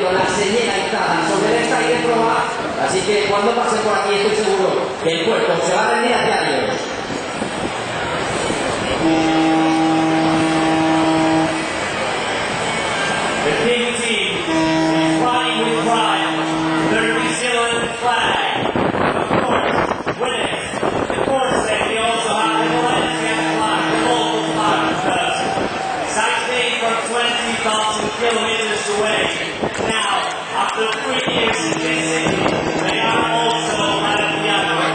poniendo la señera entrada sobre esta y de probar, así que cuando pasen por aquí estoy seguro que el puerto se va a rendir hacia ellos. The King team is flying with pride, the New Zealand flag. Of course, winning. The course set, we also have the Valencia flag, the local flag with us. Sighting from 20,000 kilometers away. Now, after 3 years in this city, they are also at the other.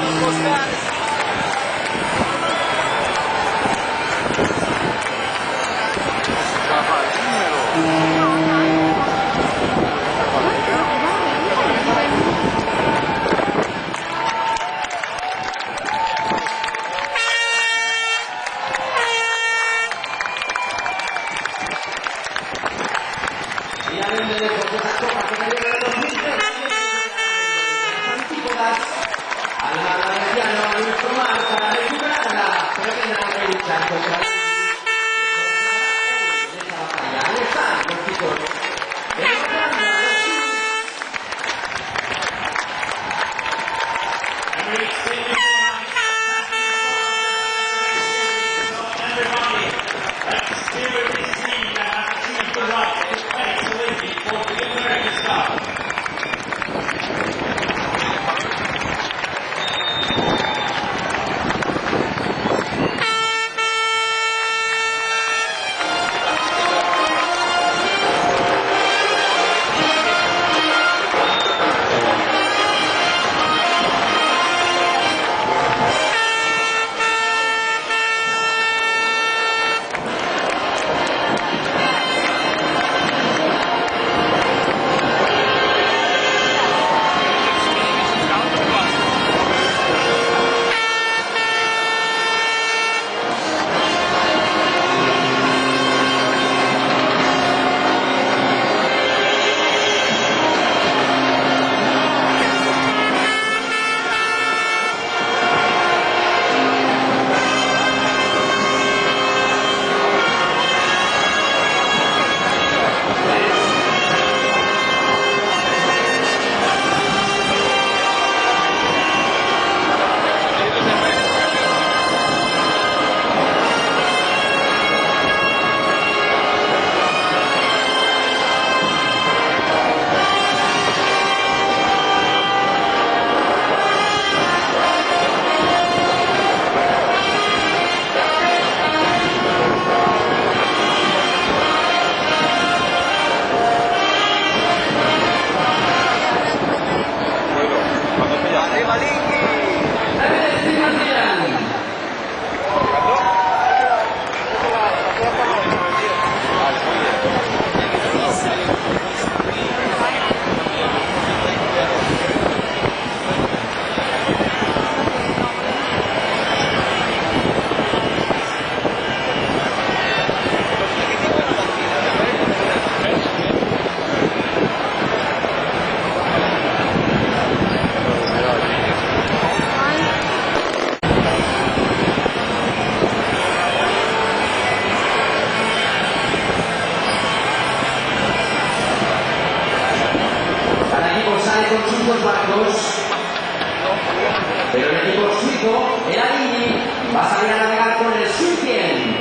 Pero el equipo suizo, el Alinghi, va a salir a navegar con el Suicien,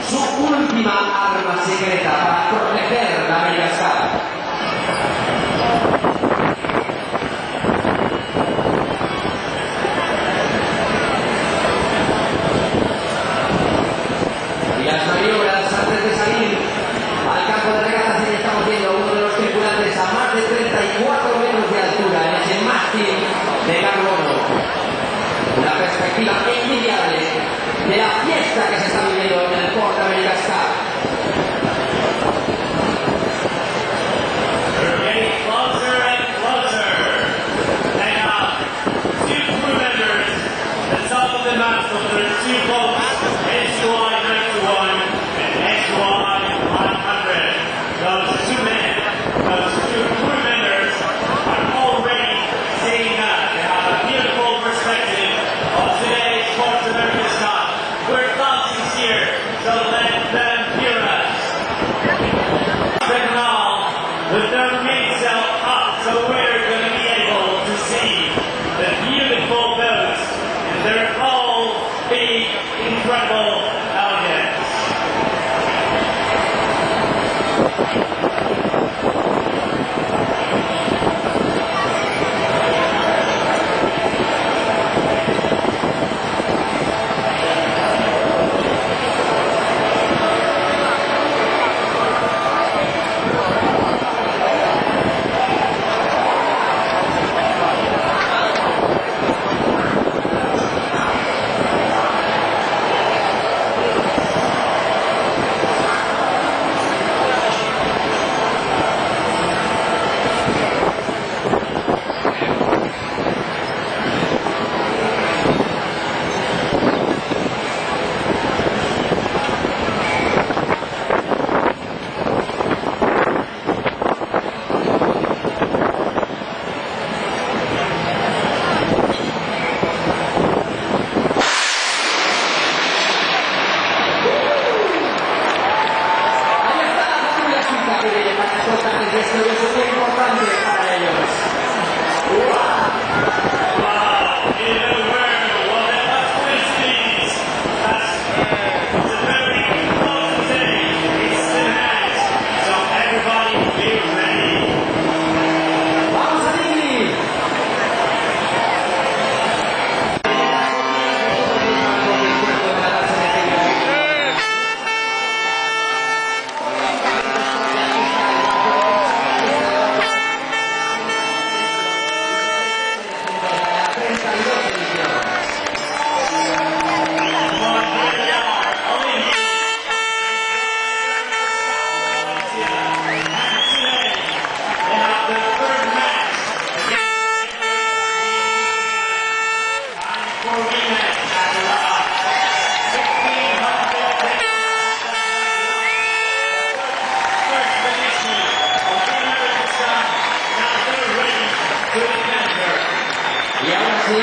su última arma secreta para proteger la Madagascar. Y las maniobras antes de salir al campo de regatas, y estamos viendo a uno de los tripulantes a más de 34 metros de altura en ese mástil de carbono. Una perspectiva envidiable de la fiesta que se está viviendo en el Port de Madagascar. We're getting closer and closer. And now, two crew members, the top of the mast of the two boats, SY 91 and SY 100. Those two men, those two crew members are already saying that they have a beautiful perspective of today's Port of Madagascar. We're thousands here que es muy importante para ellos. Wow, in a world of electricities, that's a very important day. It's tonight, so everybody be ready. ¡Vamos a Niki! Y ahora sí,